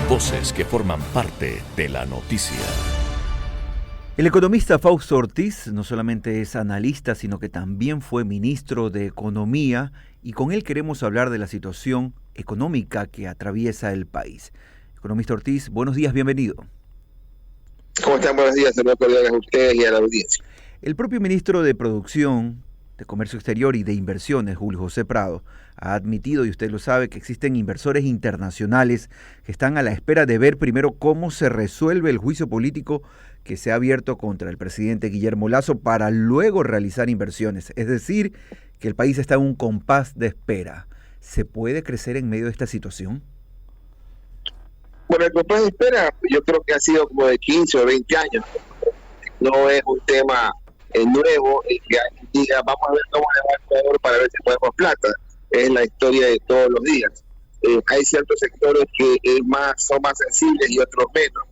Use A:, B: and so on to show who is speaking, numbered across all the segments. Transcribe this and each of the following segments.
A: Voces que forman parte de la noticia.
B: El economista Fausto Ortiz no solamente es analista, sino que también fue ministro de Economía, y con él queremos hablar de la situación económica que atraviesa el país. Economista Ortiz, buenos días, bienvenido.
C: ¿Cómo están? Buenos días, saludos cordiales a ustedes y a la audiencia.
B: El propio ministro de Producción, de Comercio Exterior y de Inversiones, Julio José Prado, ha admitido, y usted lo sabe, que existen inversores internacionales que están a la espera de ver primero cómo se resuelve el juicio político que se ha abierto contra el presidente Guillermo Lasso para luego realizar inversiones. Es decir, que el país está en un compás de espera. ¿Se puede crecer en medio de esta situación?
C: Bueno, el compás de espera yo creo que ha sido como de 15 o 20 años. No es un tema nuevo el que diga vamos a ver cómo le va a Ecuador para ver si podemos plata. Es la historia de todos los días. Hay ciertos sectores que son más sensibles y otros menos.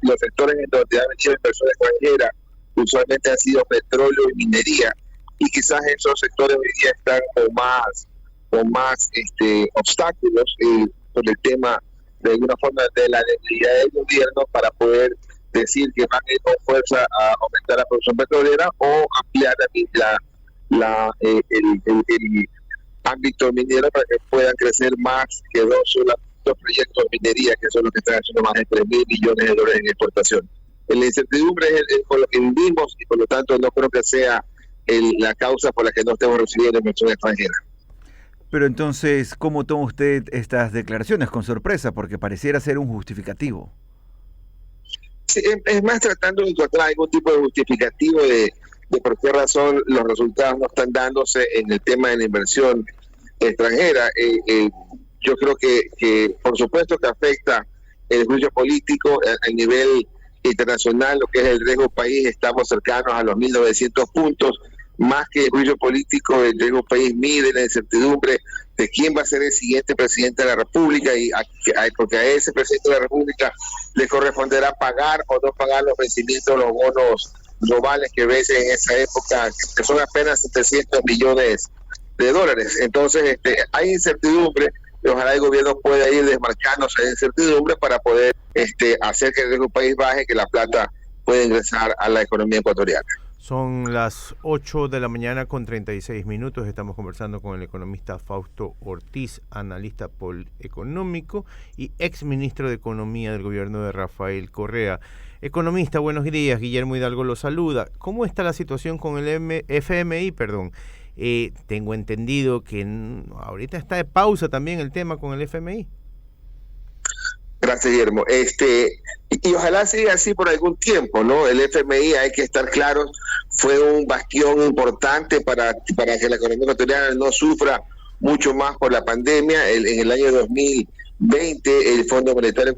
C: Los sectores en donde ha venido inversión extranjera usualmente ha sido petróleo y minería, y quizás esos sectores hoy día están con más obstáculos por el tema de alguna forma de la debilidad del gobierno para poder decir que van a ir con fuerza a aumentar la producción petrolera o ampliar el ámbito minero para que puedan crecer más que dos proyectos de minería, que son los que están haciendo más de 3.000 millones de dólares en exportación. La incertidumbre es con lo que vivimos, y por lo tanto no creo que sea la causa por la que no estemos recibiendo inversión extranjera.
B: Pero entonces, ¿cómo toma usted estas declaraciones? Con sorpresa, porque pareciera ser un justificativo.
C: Sí, es más tratando de encontrar algún tipo de justificativo de por qué razón los resultados no están dándose en el tema de la inversión extranjera. Yo creo que por supuesto que afecta el juicio político a nivel internacional, lo que es el riesgo país. Estamos cercanos a los 1.900 puntos. Más que el juicio político, el riesgo país mide la incertidumbre de quién va a ser el siguiente presidente de la República, porque a ese presidente de la República le corresponderá pagar o no pagar los vencimientos, los bonos globales que vencen en esa época, que son apenas 700 millones de dólares. Entonces hay incertidumbre, y ojalá el gobierno pueda ir desmarcándose de incertidumbre para poder hacer que el riesgo país baje, que la plata pueda ingresar a la economía ecuatoriana.
D: Son las 8 de la mañana con 36 minutos. Estamos conversando con el economista Fausto Ortiz, analista económico y ex ministro de Economía del gobierno de Rafael Correa. Economista, buenos días. Guillermo Hidalgo lo saluda. ¿Cómo está la situación con el FMI? Tengo entendido que ahorita está de pausa también el tema con el FMI.
C: Gracias, Guillermo. Y ojalá siga así por algún tiempo, ¿no? El FMI, hay que estar claros, fue un bastión importante para que la economía ecuatoriana no sufra mucho más por la pandemia. En el año 2020, el Fondo Monetario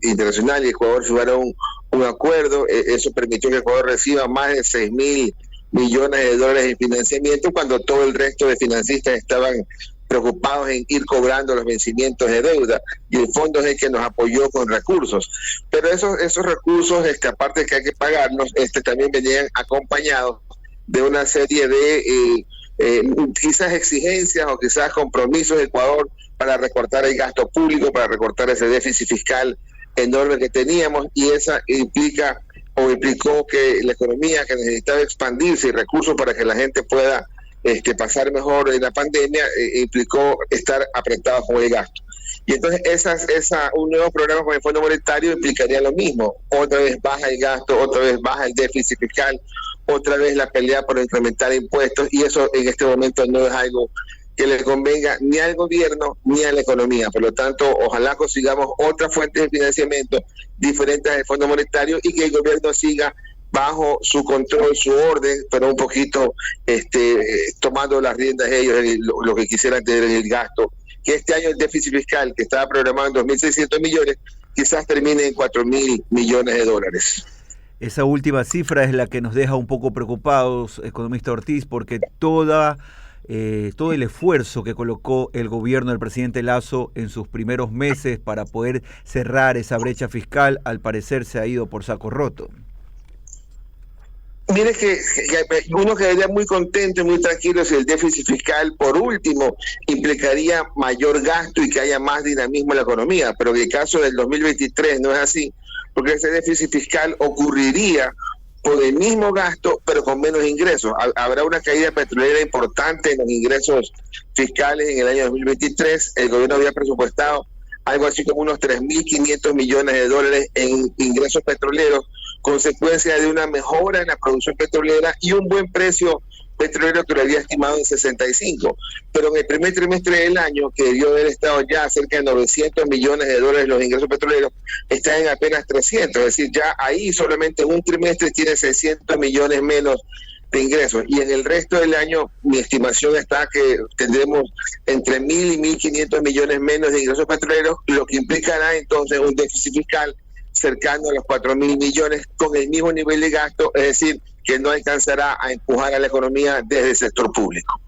C: Internacional y Ecuador firmaron un acuerdo. Eso permitió que Ecuador reciba más de 6.000 millones de dólares en financiamiento, cuando todo el resto de financistas estaban preocupados en ir cobrando los vencimientos de deuda, y el fondo es el que nos apoyó con recursos. Pero esos recursos, aparte de que hay que pagarlos, también venían acompañados de una serie de quizás exigencias o quizás compromisos de Ecuador para recortar el gasto público, para recortar ese déficit fiscal enorme que teníamos, y esa implicó que la economía, que necesitaba expandirse, y recursos para que la gente pueda pasar mejor en la pandemia, implicó estar apretados con el gasto. Y entonces un nuevo programa con el Fondo Monetario implicaría lo mismo. Otra vez baja el gasto, otra vez baja el déficit fiscal, otra vez la pelea por incrementar impuestos, y eso en este momento no es algo que le convenga ni al gobierno ni a la economía. Por lo tanto, ojalá consigamos otras fuentes de financiamiento diferentes al Fondo Monetario, y que el gobierno siga bajo su control, su orden, pero un poquito tomando las riendas de ellos. Lo que quisieran tener es el gasto, que este año el déficit fiscal, que estaba programado en 2.600 millones, quizás termine en 4.000 millones de dólares.
B: Esa última cifra es la que nos deja un poco preocupados, economista Ortiz, porque todo el esfuerzo que colocó el gobierno del presidente Lasso en sus primeros meses para poder cerrar esa brecha fiscal, al parecer se ha ido por saco roto.
C: Mire que uno quedaría muy contento y muy tranquilo si el déficit fiscal, por último, implicaría mayor gasto y que haya más dinamismo en la economía, pero en el caso del 2023 no es así, porque ese déficit fiscal ocurriría por el mismo gasto, pero con menos ingresos. Habrá una caída petrolera importante en los ingresos fiscales en el año 2023. El gobierno había presupuestado algo así como unos 3.500 millones de dólares en ingresos petroleros, consecuencia de una mejora en la producción petrolera y un buen precio petrolero que lo había estimado en 65. Pero en el primer trimestre del año, que debió haber estado ya cerca de 900 millones de dólares los ingresos petroleros, está en apenas 300. Es decir, ya ahí solamente un trimestre tiene 600 millones menos de ingresos. Y en el resto del año, mi estimación está que tendremos entre 1.000 y 1.500 millones menos de ingresos petroleros, lo que implicará entonces un déficit fiscal cercano a los 4.000 millones con el mismo nivel de gasto, es decir, que no alcanzará a empujar a la economía desde el sector público.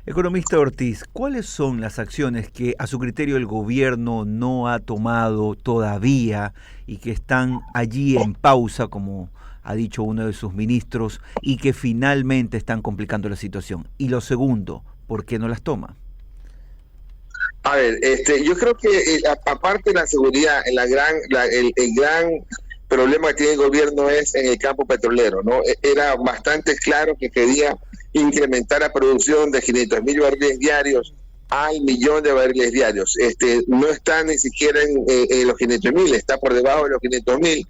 B: Economista Ortiz, ¿cuáles son las acciones que a su criterio el gobierno no ha tomado todavía y que están allí en pausa, como ha dicho uno de sus ministros, y que finalmente están complicando la situación? Y lo segundo, ¿por qué no las toma?
C: A ver, yo creo que aparte de la seguridad, el gran problema que tiene el gobierno es en el campo petrolero, ¿no? Era bastante claro que quería incrementar la producción de 500.000 barriles diarios al 1.000.000 de barriles diarios. No está ni siquiera en los 500.000, está por debajo de los 500.000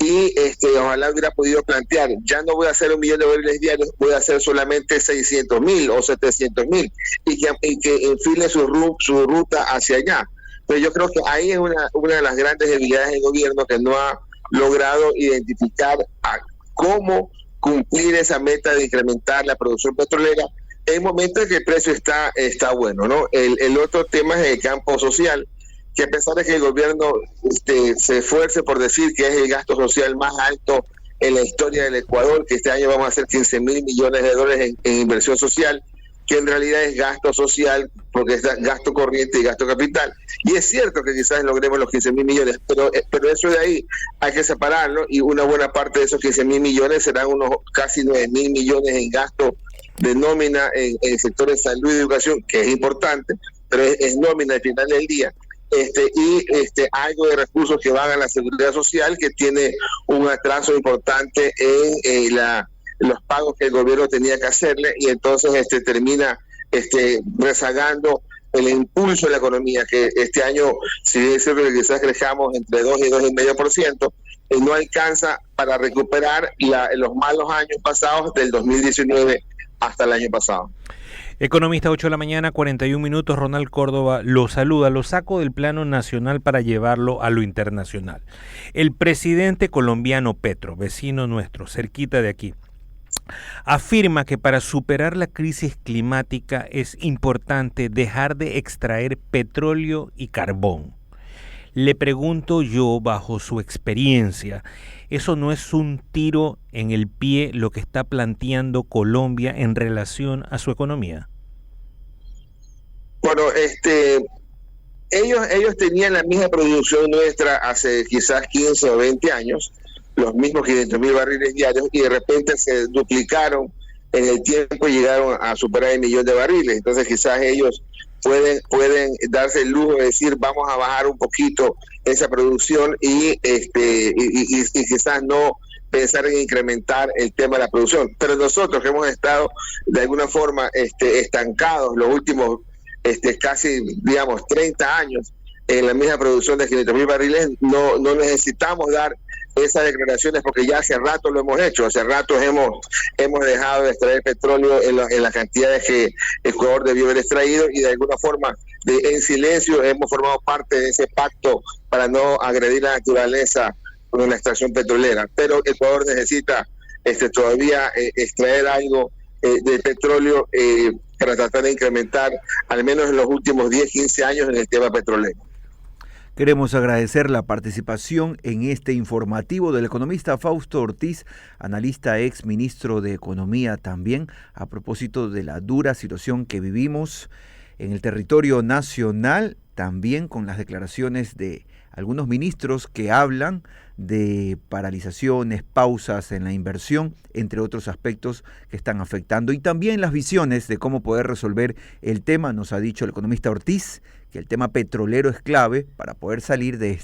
C: y ojalá hubiera podido plantear, ya no voy a hacer 1.000.000 de barriles diarios, voy a hacer solamente 600.000 o 700.000 y que enfile su ruta hacia allá. Pero yo creo que ahí es una de las grandes debilidades del gobierno, que no ha logrado identificar cómo cumplir esa meta de incrementar la producción petrolera en momentos en que el precio está bueno, ¿no? El otro tema es el campo social, que a pesar de que el gobierno se esfuerce por decir que es el gasto social más alto en la historia del Ecuador, que este año vamos a hacer 15.000 millones de dólares en inversión social, que en realidad es gasto social, porque es gasto corriente y gasto capital. Y es cierto que quizás logremos los 15.000 millones, pero eso de ahí hay que separarlo, y una buena parte de esos 15.000 millones serán unos casi 9.000 millones en gasto de nómina en el sector de salud y educación, que es importante, pero es nómina al final del día. Algo de recursos que van a la seguridad social, que tiene un atraso importante en los pagos que el gobierno tenía que hacerle, y entonces termina rezagando el impulso de la economía, que este año, si es cierto que quizás crezcamos entre 2 y 2,5%, no alcanza para recuperar los malos años pasados del 2019 hasta el año pasado.
E: Economista, 8 de la mañana, 41 minutos. Ronald Córdoba lo saluda. Lo saco del plano nacional para llevarlo a lo internacional. El presidente colombiano Petro, vecino nuestro, cerquita de aquí, afirma que para superar la crisis climática es importante dejar de extraer petróleo y carbón. Le pregunto yo, bajo su experiencia, ¿eso no es un tiro en el pie lo que está planteando Colombia en relación a su economía?
C: Bueno, ellos tenían la misma producción nuestra hace quizás 15 o 20 años, los mismos 500.000 barriles diarios, y de repente se duplicaron en el tiempo y llegaron a superar el 1.000.000 de barriles. Entonces quizás ellos pueden darse el lujo de decir, vamos a bajar un poquito esa producción y quizás no pensar en incrementar el tema de la producción. Pero nosotros que hemos estado de alguna forma estancados los últimos casi, digamos, 30 años en la misma producción de 500.000 barriles, no necesitamos dar esas declaraciones, porque ya hace rato lo hemos hecho. Hace rato hemos dejado de extraer petróleo en las cantidades que Ecuador debió haber extraído, y de alguna forma en silencio hemos formado parte de ese pacto para no agredir la naturaleza con la extracción petrolera. Pero Ecuador necesita todavía extraer algo de petróleo para tratar de incrementar al menos en los últimos 10, 15 años en el tema petrolero.
B: Queremos agradecer la participación en este informativo del economista Fausto Ortiz, analista ex ministro de Economía también, a propósito de la dura situación que vivimos en el territorio nacional, también con las declaraciones de algunos ministros que hablan de paralizaciones, pausas en la inversión, entre otros aspectos que están afectando. Y también las visiones de cómo poder resolver el tema. Nos ha dicho el economista Ortiz que el tema petrolero es clave para poder salir de este